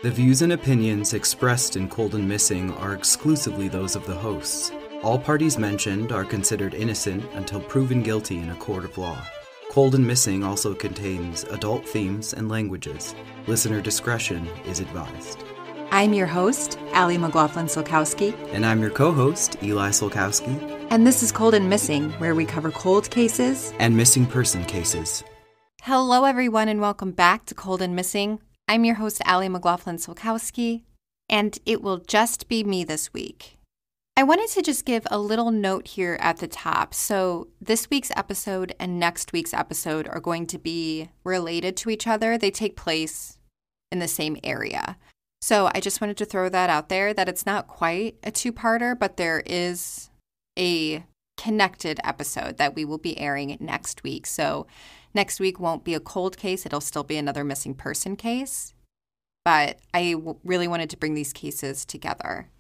The views and opinions expressed in Cold and Missing are exclusively those of the hosts. All parties mentioned are considered innocent until proven guilty in a court of law. Cold and Missing also contains adult themes and languages. Listener discretion is advised. I'm your host, Allie McLaughlin-Solkowski. And I'm your co-host, Eli Solkowski. And this is Cold and Missing, where we cover cold cases and missing person cases. Hello, everyone, and welcome back to Cold and Missing. I'm your host, Allie McLaughlin-Solkowski, and it will just be me this week. I wanted to just give a little note here at the top. So this week's episode and next week's episode are going to be related to each other. They take place in the same area. So I just wanted to throw that out there, that it's not quite a two-parter, but there is a connected episode that we will be airing next week. So next week won't be a cold case. It'll still be another missing person case. But I really wanted to bring these cases together.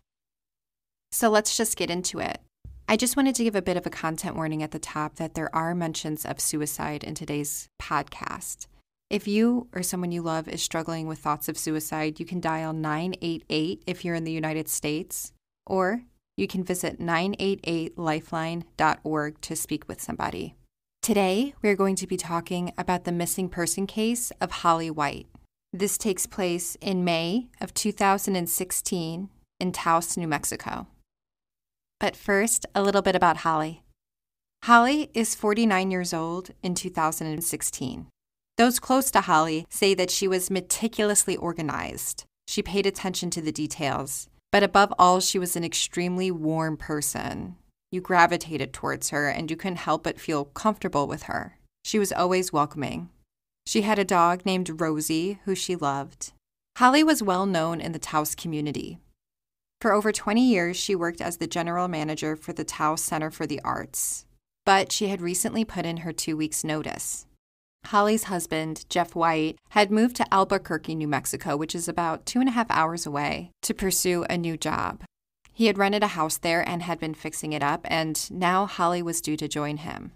So let's just get into it. I just wanted to give a bit of a content warning at the top that there are mentions of suicide in today's podcast. If you or someone you love is struggling with thoughts of suicide, you can dial 988 if you're in the United States, or you can visit 988lifeline.org to speak with somebody. Today, we're going to be talking about the missing person case of Holly White. This takes place in May of 2016 in Taos, New Mexico. But first, a little bit about Holly. Holly is 49 years old in 2016. Those close to Holly say that she was meticulously organized. She paid attention to the details. But above all, she was an extremely warm person. You gravitated towards her, and you couldn't help but feel comfortable with her. She was always welcoming. She had a dog named Rosie, who she loved. Holly was well known in the Taos community. For over 20 years, she worked as the general manager for the Taos Center for the Arts. But she had recently put in her 2 weeks' notice. Holly's husband, Jeff White, had moved to Albuquerque, New Mexico, which is about 2.5 hours away, to pursue a new job. He had rented a house there and had been fixing it up, and now Holly was due to join him.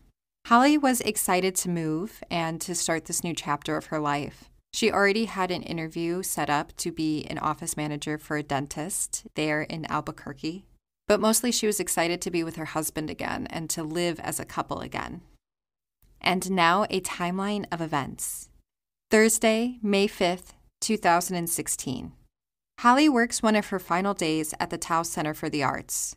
Holly was excited to move and to start this new chapter of her life. She already had an interview set up to be an office manager for a dentist there in Albuquerque, but mostly she was excited to be with her husband again and to live as a couple again. And now a timeline of events. Thursday, May 5th, 2016. Holly works one of her final days at the Taos Center for the Arts.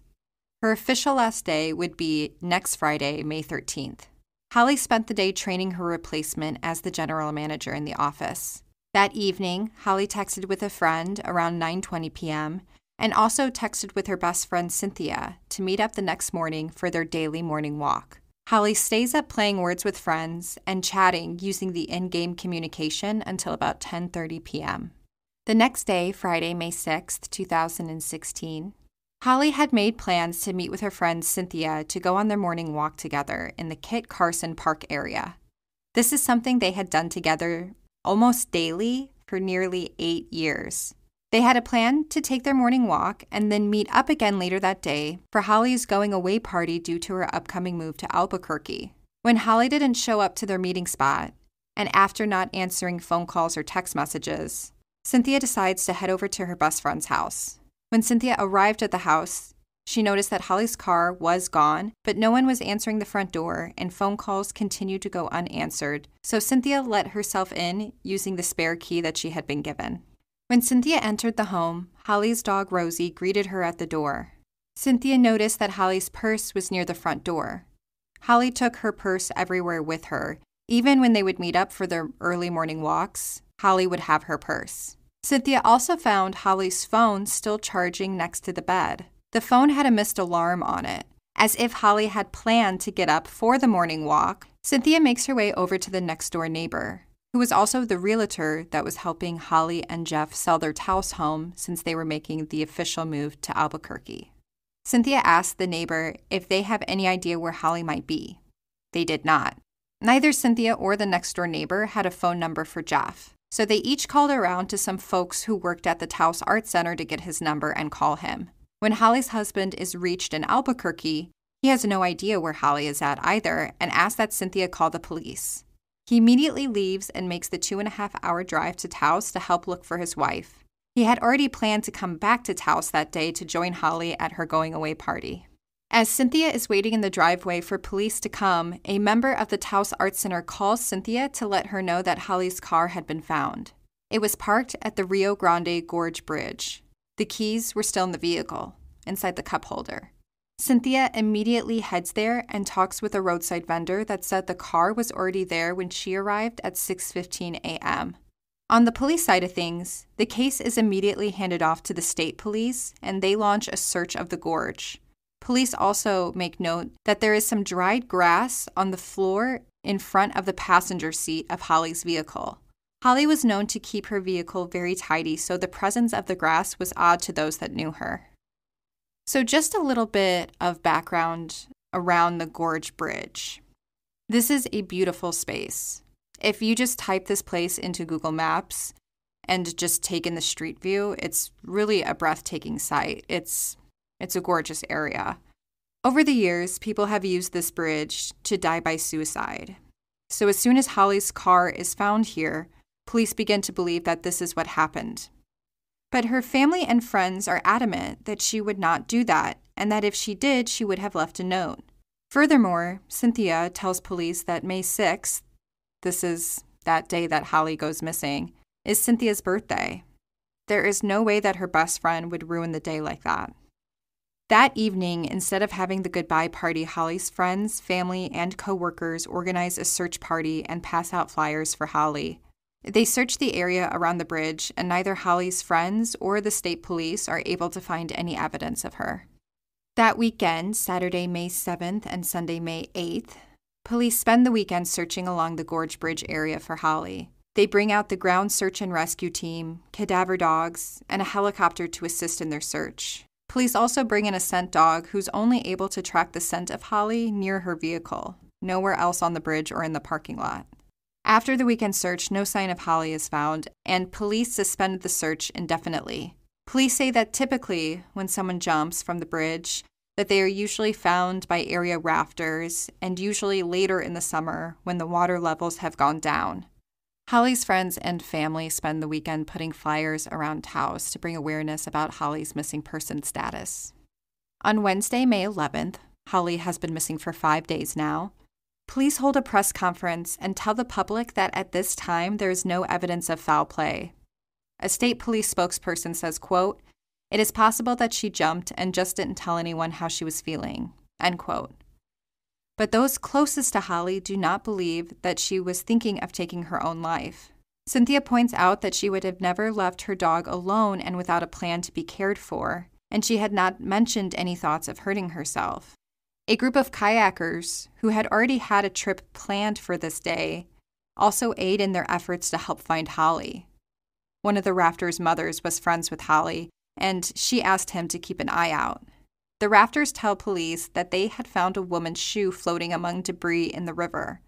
Her official last day would be next Friday, May 13th. Holly spent the day training her replacement as the general manager in the office. That evening, Holly texted with a friend around 9:20 p.m. and also texted with her best friend Cynthia to meet up the next morning for their daily morning walk. Holly stays up playing words with friends and chatting using the in-game communication until about 10:30 p.m. The next day, Friday, May 6th, 2016, Holly had made plans to meet with her friend Cynthia to go on their morning walk together in the Kit Carson Park area. This is something they had done together almost daily for nearly 8 years. They had a plan to take their morning walk and then meet up again later that day for Holly's going-away party due to her upcoming move to Albuquerque. When Holly didn't show up to their meeting spot, and after not answering phone calls or text messages, Cynthia decides to head over to her best friend's house. When Cynthia arrived at the house, she noticed that Holly's car was gone, but no one was answering the front door, and phone calls continued to go unanswered, so Cynthia let herself in using the spare key that she had been given. When Cynthia entered the home, Holly's dog Rosie greeted her at the door. Cynthia noticed that Holly's purse was near the front door. Holly took her purse everywhere with her. Even when they would meet up for their early morning walks, Holly would have her purse. Cynthia also found Holly's phone still charging next to the bed. The phone had a missed alarm on it. As if Holly had planned to get up for the morning walk, Cynthia makes her way over to the next-door neighbor, who was also the realtor that was helping Holly and Jeff sell their Taos home since they were making the official move to Albuquerque. Cynthia asked the neighbor if they have any idea where Holly might be. They did not. Neither Cynthia or the next-door neighbor had a phone number for Jeff, so they each called around to some folks who worked at the Taos Art Center to get his number and call him. When Holly's husband is reached in Albuquerque, he has no idea where Holly is at either and asks that Cynthia call the police. He immediately leaves and makes the 2.5-hour drive to Taos to help look for his wife. He had already planned to come back to Taos that day to join Holly at her going-away party. As Cynthia is waiting in the driveway for police to come, a member of the Taos Center calls Cynthia to let her know that Holly's car had been found. It was parked at the Rio Grande Gorge bridge. The keys were still in the vehicle, inside the cup holder. Cynthia immediately heads there and talks with a roadside vendor that said the car was already there when she arrived at 6:15 a.m. On the police side of things, the case is immediately handed off to the state police, and they launch a search of the gorge. Police also make note that there is some dried grass on the floor in front of the passenger seat of Holly's vehicle. Holly was known to keep her vehicle very tidy, so the presence of the grass was odd to those that knew her. So just a little bit of background around the Gorge Bridge. This is a beautiful space. If you just type this place into Google Maps and just take in the street view, it's really a breathtaking sight. It's a gorgeous area. Over the years, people have used this bridge to die by suicide. So as soon as Holly's car is found here, police begin to believe that this is what happened. But her family and friends are adamant that she would not do that, and that if she did, she would have left a note. Furthermore, Cynthia tells police that May 6th, this is that day that Holly goes missing, is Cynthia's birthday. There is no way that her best friend would ruin the day like that. That evening, instead of having the goodbye party, Holly's friends, family, and co-workers organize a search party and pass out flyers for Holly. They search the area around the bridge, and neither Holly's friends or the state police are able to find any evidence of her. That weekend, Saturday, May 7th and Sunday, May 8th, police spend the weekend searching along the Gorge Bridge area for Holly. They bring out the ground search and rescue team, cadaver dogs, and a helicopter to assist in their search. Police also bring in a scent dog who's only able to track the scent of Holly near her vehicle, nowhere else on the bridge or in the parking lot. After the weekend search, no sign of Holly is found, and police suspended the search indefinitely. Police say that typically, when someone jumps from the bridge, that they are usually found by area rafters, and usually later in the summer when the water levels have gone down. Holly's friends and family spend the weekend putting flyers around Taos to bring awareness about Holly's missing person status. On Wednesday, May 11th, Holly has been missing for 5 days now. Police hold a press conference and tell the public that at this time there is no evidence of foul play. A state police spokesperson says, quote, "It is possible that she jumped and just didn't tell anyone how she was feeling," end quote. But those closest to Holly do not believe that she was thinking of taking her own life. Cynthia points out that she would have never left her dog alone and without a plan to be cared for, and she had not mentioned any thoughts of hurting herself. A group of kayakers, who had already had a trip planned for this day, also aid in their efforts to help find Holly. One of the rafters' mothers was friends with Holly, and she asked him to keep an eye out. The rafters tell police that they had found a woman's shoe floating among debris in the river,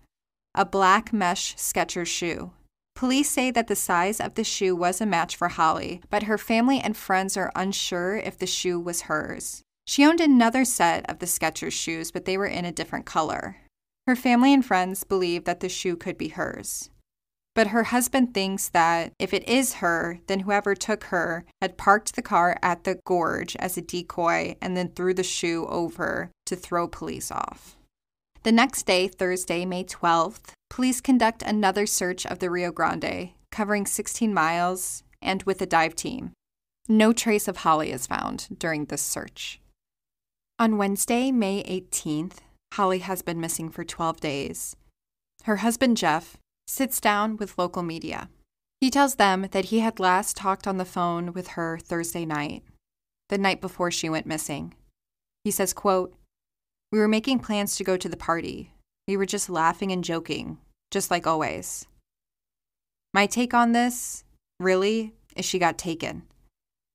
a black mesh Skechers shoe. Police say that the size of the shoe was a match for Holly, but her family and friends are unsure if the shoe was hers. She owned another set of the Skechers shoes, but they were in a different color. Her family and friends believe that the shoe could be hers. But her husband thinks that if it is her, then whoever took her had parked the car at the gorge as a decoy and then threw the shoe over to throw police off. The next day, Thursday, May 12th, police conduct another search of the Rio Grande, covering 16 miles and with a dive team. No trace of Holly is found during this search. On Wednesday, May 18th, Holly has been missing for 12 days. Her husband, Jeff, sits down with local media. He tells them that he had last talked on the phone with her Thursday night, the night before she went missing. He says, quote, "We were making plans to go to the party. We were just laughing and joking, just like always. My take on this, really, is she got taken.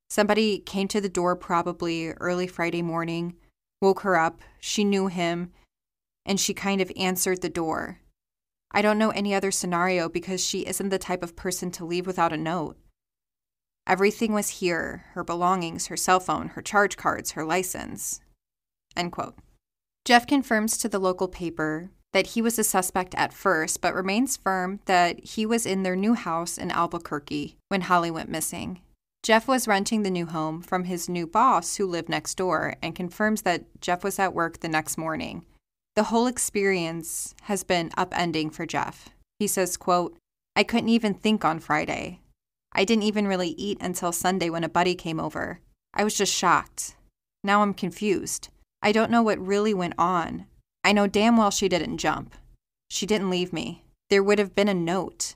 Somebody came to the door probably early Friday morning, woke her up, she knew him, and she kind of answered the door. I don't know any other scenario because she isn't the type of person to leave without a note. Everything was here, her belongings, her cell phone, her charge cards, her license." End quote. Jeff confirms to the local paper that he was a suspect at first, but remains firm that he was in their new house in Albuquerque when Holly went missing. Jeff was renting the new home from his new boss who lived next door and confirms that Jeff was at work the next morning. The whole experience has been upending for Jeff. He says, quote, "I couldn't even think on Friday. I didn't even really eat until Sunday when a buddy came over. I was just shocked. Now I'm confused. I don't know what really went on. I know damn well she didn't jump. She didn't leave me. There would have been a note.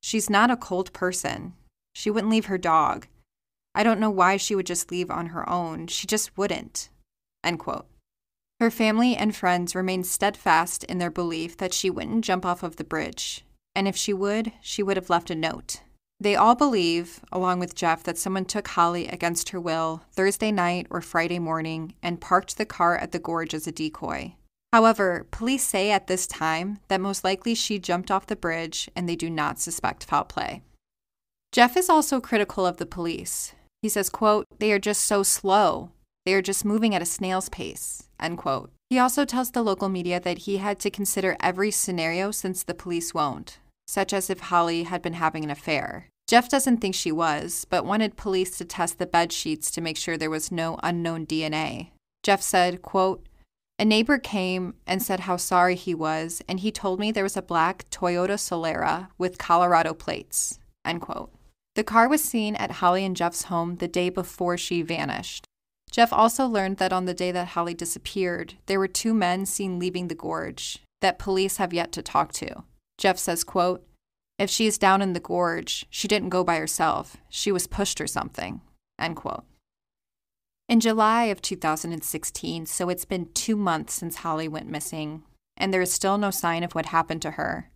She's not a cold person. She wouldn't leave her dog. I don't know why she would just leave on her own. She just wouldn't." End quote. Her family and friends remain steadfast in their belief that she wouldn't jump off of the bridge, and if she would have left a note. They all believe, along with Jeff, that someone took Holly against her will Thursday night or Friday morning and parked the car at the gorge as a decoy. However, police say at this time that most likely she jumped off the bridge and they do not suspect foul play. Jeff is also critical of the police. He says, quote, "They are just so slow. They are just moving at a snail's pace," end quote. He also tells the local media that he had to consider every scenario since the police won't, such as if Holly had been having an affair. Jeff doesn't think she was, but wanted police to test the bed sheets to make sure there was no unknown DNA. Jeff said, quote, "A neighbor came and said how sorry he was, and he told me there was a black Toyota Solera with Colorado plates," end quote. The car was seen at Holly and Jeff's home the day before she vanished. Jeff also learned that on the day that Holly disappeared, there were 2 men seen leaving the gorge that police have yet to talk to. Jeff says, quote, "If she is down in the gorge, she didn't go by herself. She was pushed or something," end quote. In July of 2016, so it's been 2 months since Holly went missing, and there is still no sign of what happened to her.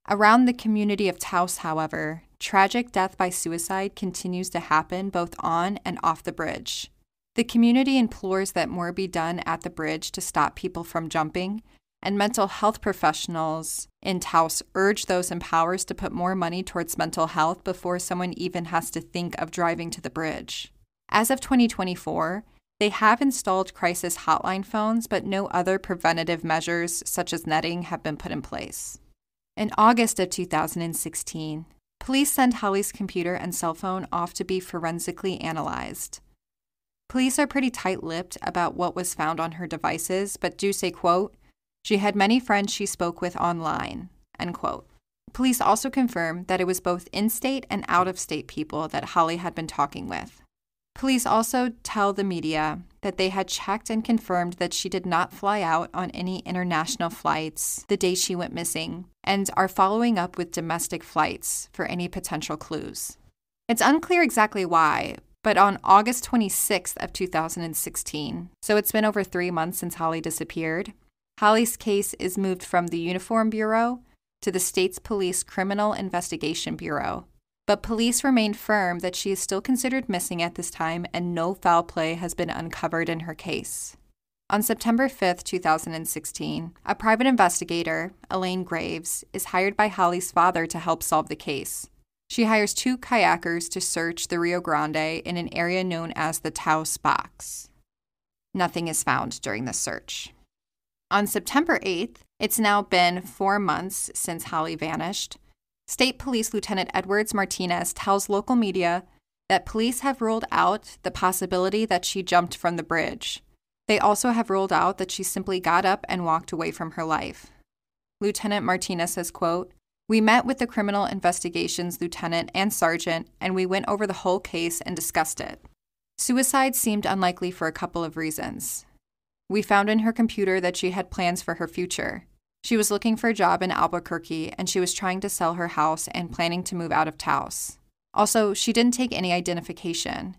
Around the community of Taos, however, tragic death by suicide continues to happen both on and off the bridge. The community implores that more be done at the bridge to stop people from jumping, and mental health professionals in Taos urge those in powers to put more money towards mental health before someone even has to think of driving to the bridge. As of 2024, they have installed crisis hotline phones, but no other preventative measures such as netting have been put in place. In August of 2016, police sent Holly's computer and cell phone off to be forensically analyzed. Police are pretty tight-lipped about what was found on her devices, but do say, quote, "She had many friends she spoke with online," end quote. Police also confirm that it was both in-state and out-of-state people that Holly had been talking with. Police also tell the media that they had checked and confirmed that she did not fly out on any international flights the day she went missing, and are following up with domestic flights for any potential clues. It's unclear exactly why, but on August 26th of 2016, so it's been over 3 months since Holly disappeared, Holly's case is moved from the Uniform Bureau to the state's Police Criminal Investigation Bureau. But police remain firm that she is still considered missing at this time and no foul play has been uncovered in her case. On September 5th, 2016, a private investigator, Elaine Graves, is hired by Holly's father to help solve the case. She hires 2 kayakers to search the Rio Grande in an area known as the Taos Box. Nothing is found during the search. On September 8th, it's now been 4 months since Holly vanished. State Police Lieutenant Edwards Martinez tells local media that police have ruled out the possibility that she jumped from the bridge. They also have ruled out that she simply got up and walked away from her life. Lieutenant Martinez says, quote, "We met with the criminal investigations lieutenant and sergeant, and we went over the whole case and discussed it. Suicide seemed unlikely for a couple of reasons. We found in her computer that she had plans for her future. She was looking for a job in Albuquerque, and she was trying to sell her house and planning to move out of Taos. Also, she didn't take any identification.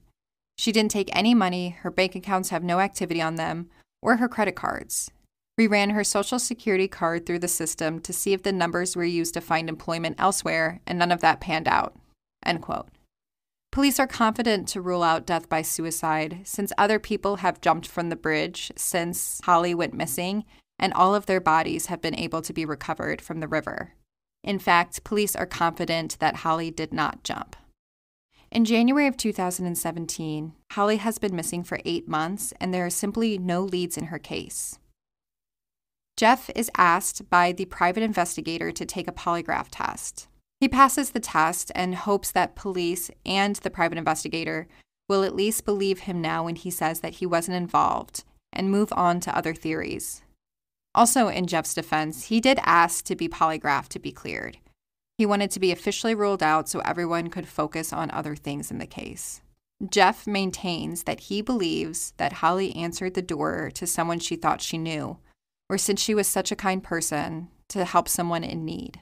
She didn't take any money, her bank accounts have no activity on them, or her credit cards. We ran her Social Security card through the system to see if the numbers were used to find employment elsewhere, and none of that panned out." End quote. Police are confident to rule out death by suicide since other people have jumped from the bridge since Holly went missing, and all of their bodies have been able to be recovered from the river. In fact, police are confident that Holly did not jump. In January of 2017, Holly has been missing for 8 months, and there are simply no leads in her case. Jeff is asked by the private investigator to take a polygraph test. He passes the test and hopes that police and the private investigator will at least believe him now when he says that he wasn't involved and move on to other theories. Also, in Jeff's defense, he did ask to be polygraphed to be cleared. He wanted to be officially ruled out so everyone could focus on other things in the case. Jeff maintains that he believes that Holly answered the door to someone she thought she knew, or since she was such a kind person, to help someone in need.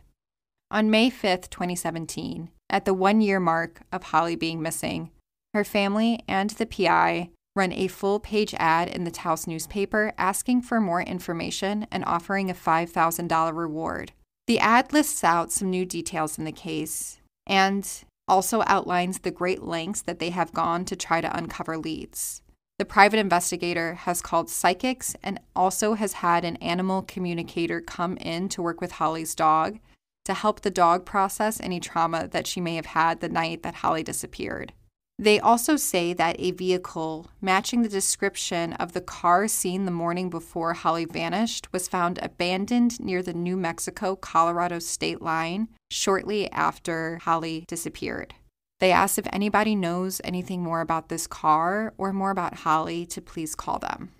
On May 5th, 2017, at the 1-year mark of Holly being missing, her family and the PI run a full-page ad in the Taos newspaper asking for more information and offering a $5,000 reward. The ad lists out some new details in the case and also outlines the great lengths that they have gone to try to uncover leads. The private investigator has called psychics and also has had an animal communicator come in to work with Holly's dog to help the dog process any trauma that she may have had the night that Holly disappeared. They also say that a vehicle matching the description of the car seen the morning before Holly vanished was found abandoned near the New Mexico-Colorado state line shortly after Holly disappeared. They asked if anybody knows anything more about this car or more about Holly to please call them.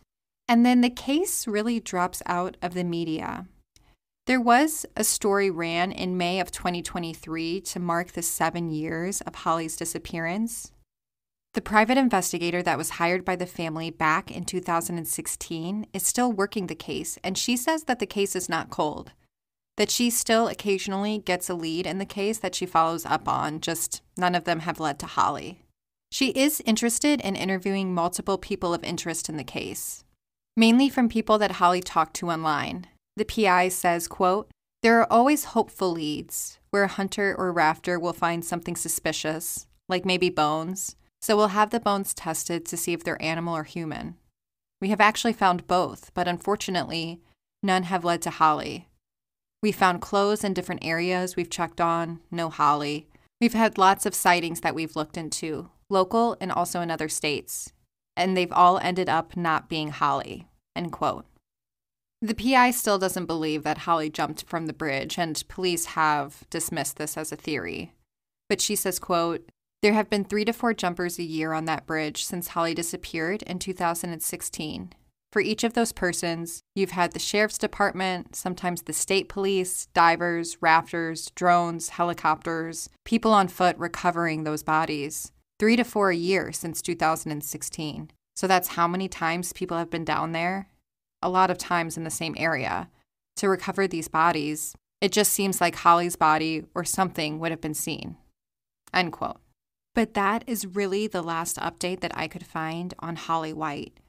And then the case really drops out of the media. There was a story ran in May of 2023 to mark the 7 years of Holly's disappearance. The private investigator that was hired by the family back in 2016 is still working the case, and she says that the case is not cold, that she still occasionally gets a lead in the case that she follows up on, just none of them have led to Holly. She is interested in interviewing multiple people of interest in the case, mainly from people that Holly talked to online. The PI says, quote, "There are always hopeful leads where a hunter or rafter will find something suspicious, like maybe bones. So we'll have the bones tested to see if they're animal or human. We have actually found both, but unfortunately, none have led to Holly. We found clothes in different areas we've checked on, no Holly. We've had lots of sightings that we've looked into, local and also in other states, and they've all ended up not being Holly," end quote. The PI still doesn't believe that Holly jumped from the bridge, and police have dismissed this as a theory. But she says, quote, "There have been 3 to 4 jumpers a year on that bridge since Holly disappeared in 2016. For each of those persons, you've had the sheriff's department, sometimes the state police, divers, rafters, drones, helicopters, people on foot recovering those bodies. 3 to 4 a year since 2016. So that's how many times people have been down there? A lot of times in the same area. To recover these bodies, it just seems like Holly's body or something would have been seen," end quote. But that is really the last update that I could find on Holly White.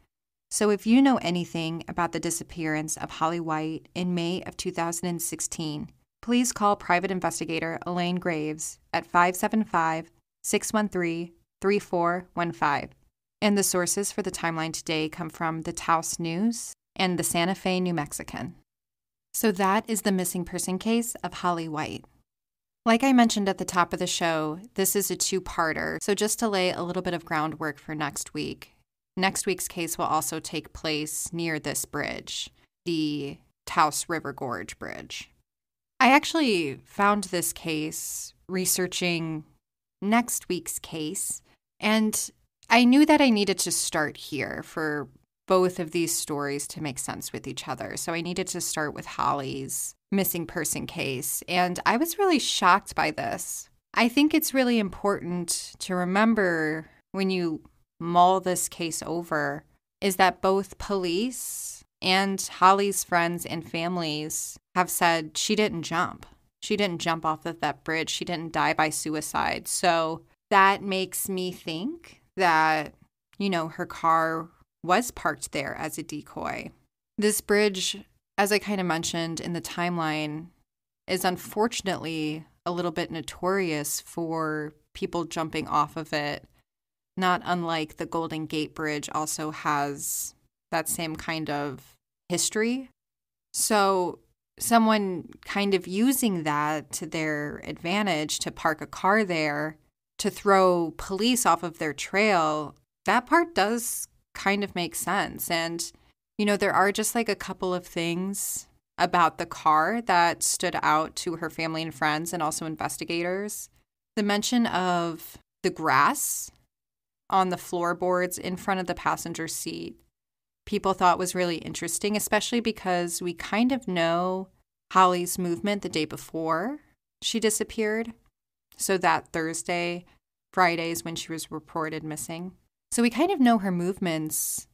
So if you know anything about the disappearance of Holly White in May of 2016, please call private investigator Elaine Graves at 575-613-3415. And the sources for the timeline today come from the Taos News and the Santa Fe New Mexican. So that is the missing person case of Holly White. Like I mentioned at the top of the show, this is a 2-parter, so just to lay a little bit of groundwork for next week. Next week's case will also take place near this bridge, the Taos River Gorge Bridge. I actually found this case researching next week's case, and I knew that I needed to start here for both of these stories to make sense with each other. So I needed to start with Holly's missing person case, and I was really shocked by this. I think it's really important to remember when you mull this case over is that both police and Holly's friends and families have said she didn't jump. She didn't jump off of that bridge. She didn't die by suicide. So that makes me think that, her car was parked there as a decoy. This bridge, as I kind of mentioned in the timeline, is unfortunately a little bit notorious for people jumping off of it. Not unlike the Golden Gate Bridge also has that same kind of history. So someone kind of using that to their advantage to park a car there, to throw police off of their trail, that part does kind of make sense. And, there are just like a couple of things about the car that stood out to her family and friends and also investigators. The mention of the grass on the floorboards in front of the passenger seat, people thought was really interesting, especially because we kind of know Holly's movement the day before she disappeared. So that Thursday, Friday is when she was reported missing. So we kind of know her movements,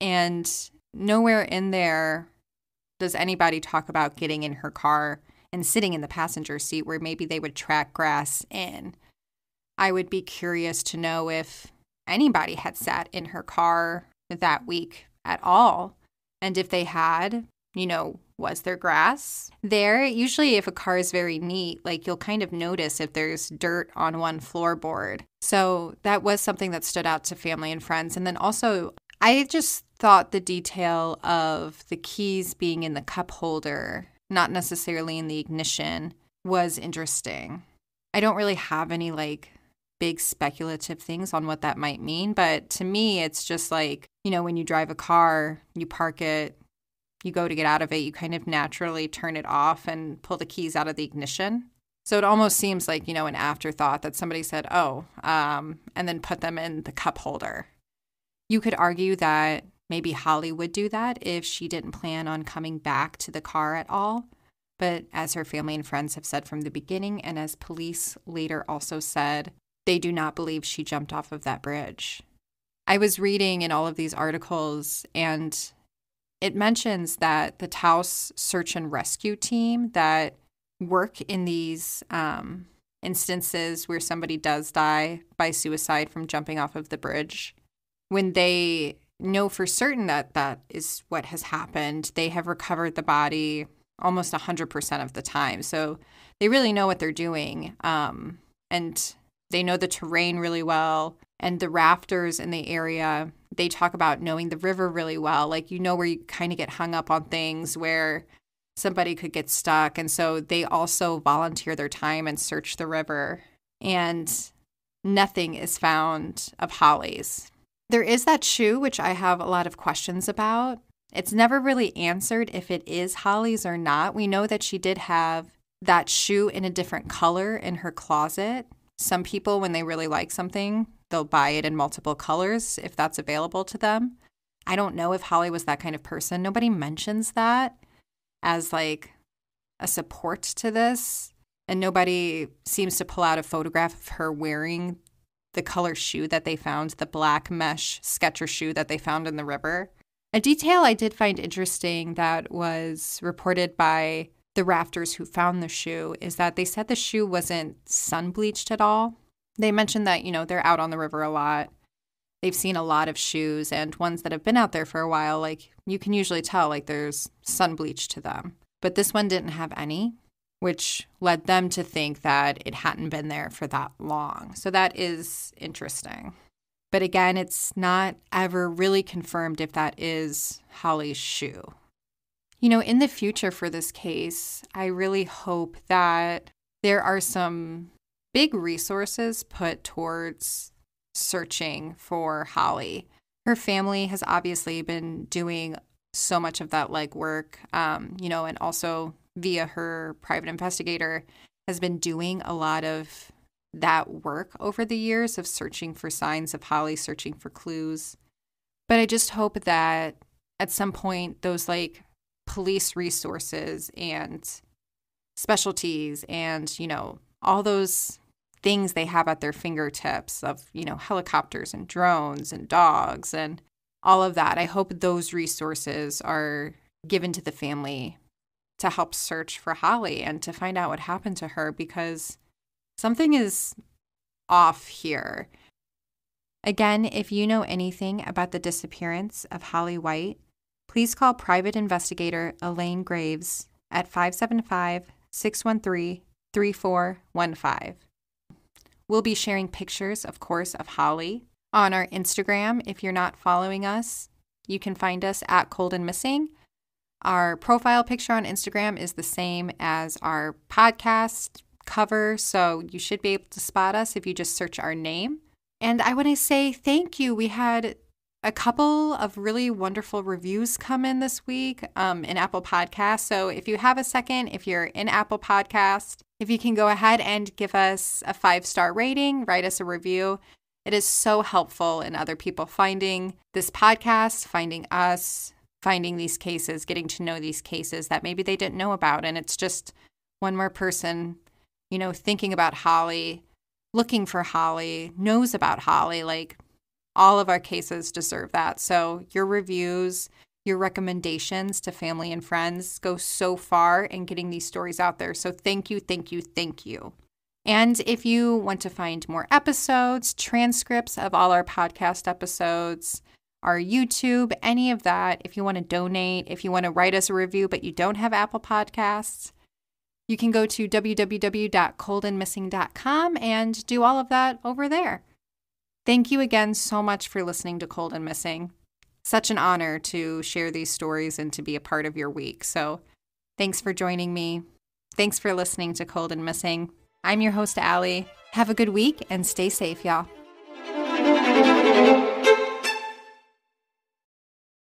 and nowhere in there does anybody talk about getting in her car and sitting in the passenger seat where maybe they would track grass in. I would be curious to know if anybody had sat in her car that week at all. And if they had, was there grass there? Usually if a car is very neat, you'll kind of notice if there's dirt on one floorboard. So that was something that stood out to family and friends. And then also, I just thought the detail of the keys being in the cup holder, not necessarily in the ignition, was interesting. I don't really have any big speculative things on what that might mean, but to me, it's just when you drive a car, you park it, you go to get out of it, you kind of naturally turn it off and pull the keys out of the ignition. So it almost seems like, an afterthought that somebody said, and then put them in the cup holder. You could argue that maybe Holly would do that if she didn't plan on coming back to the car at all. But as her family and friends have said from the beginning, and as police later also said, they do not believe she jumped off of that bridge. I was reading in all of these articles, and it mentions that the Taos search and rescue team that work in these instances where somebody does die by suicide from jumping off of the bridge, when they know for certain that that is what has happened, they have recovered the body almost 100% of the time. So they really know what they're doing. And they know the terrain really well. And the rafters in the area, they talk about knowing the river really well. Where you kind of get hung up on things where somebody could get stuck. And so they also volunteer their time and search the river. And nothing is found of Holly's. There is that shoe, which I have a lot of questions about. It's never really answered if it is Holly's or not. We know that she did have that shoe in a different color in her closet. Some people, when they really like something, they'll buy it in multiple colors if that's available to them. I don't know if Holly was that kind of person. Nobody mentions that as a support to this. And nobody seems to pull out a photograph of her wearing the color shoe that they found, the black mesh Skechers shoe that they found in the river. A detail I did find interesting that was reported by the rafters who found the shoe is that they said the shoe wasn't sun bleached at all. They mentioned that, they're out on the river a lot. They've seen a lot of shoes, and ones that have been out there for a while, you can usually tell, there's sun bleach to them. But this one didn't have any, which led them to think that it hadn't been there for that long. So that is interesting. But again, it's not ever really confirmed if that is Holly's shoe. In the future for this case, I really hope that there are some big resources put towards searching for Holly. Her family has obviously been doing so much of that legwork, and also via her private investigator has been doing a lot of that work over the years of searching for signs of Holly, searching for clues. But I just hope that at some point those police resources and specialties and, all those things they have at their fingertips of, helicopters and drones and dogs and all of that. I hope those resources are given to the family to help search for Holly and to find out what happened to her, because something is off here. Again, if you know anything about the disappearance of Holly White, please call private investigator Elaine Graves at 575-613-3415. We'll be sharing pictures, of course, of Holly on our Instagram. If you're not following us, you can find us at Cold and Missing. Our profile picture on Instagram is the same as our podcast cover, so you should be able to spot us if you just search our name. And I want to say thank you. We had a couple of really wonderful reviews come in this week in Apple Podcasts. So if you have a second, if you're in Apple Podcasts, if you can go ahead and give us a 5-star rating, write us a review. It is so helpful in other people finding this podcast, finding us, finding these cases, getting to know these cases that maybe they didn't know about. And it's just one more person, thinking about Holly, looking for Holly, knows about Holly. Like, all of our cases deserve that. So your reviews, your recommendations to family and friends go so far in getting these stories out there. So thank you, thank you, thank you. And if you want to find more episodes, transcripts of all our podcast episodes, our YouTube, any of that, if you want to donate, if you want to write us a review but you don't have Apple Podcasts, you can go to www.coldandmissing.com and do all of that over there. Thank you again so much for listening to Cold and Missing. Such an honor to share these stories and to be a part of your week. So thanks for joining me. Thanks for listening to Cold and Missing. I'm your host, Allie. Have a good week and stay safe, y'all.